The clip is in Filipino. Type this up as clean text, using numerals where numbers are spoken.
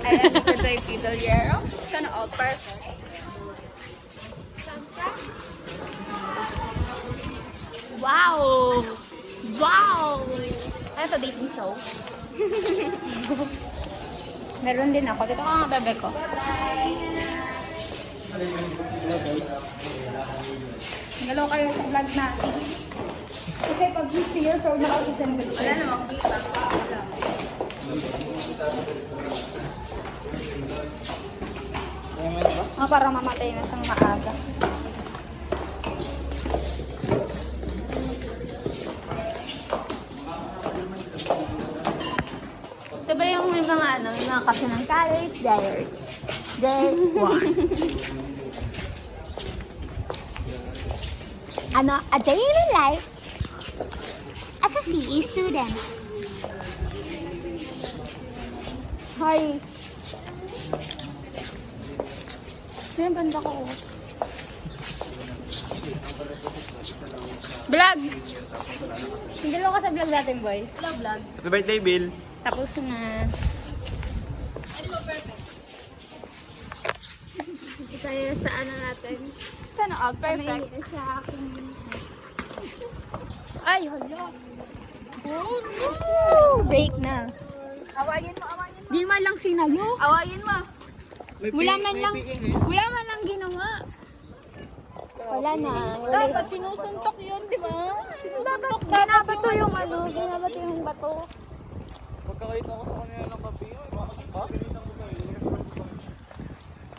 Ayan, dito tayo Pidoliero. Sana all perfect. Wow! Wow! Ano to, dating show? Meron din ako. Dito ka nga, bebe ko. Hello, guys. Hello kayo sa vlog natin. Kasi pag 50 years old na ako sa Senegal. Wala namang kita pa. Wala. Oh, para mamatay na siyang maaga. Ito ba yung may mga ano, yung mga kape ng college diaries? Day 1. Ano, a daily life as a CE student. Hi. Ang ganda ko. Vlog! Hindi lang ka sa vlog natin, boy. Hello, vlog. Happy birthday, Bill. Tapos na. Ano ba perfect? Tayo sa ano natin. Sana all perfect. Sa akin. Ay, hala. Oh, no! Break na. Awayin mo, awayin mo. Di man lang sinalo. Awayin mo. Wala man lang ginawa. Wala na. Dapat sinusuntok yun, di ba? Sinusuntok Binabato yung ano, binabato yung bato. Pagkakita ko sa kanila ng kape, bakit ba?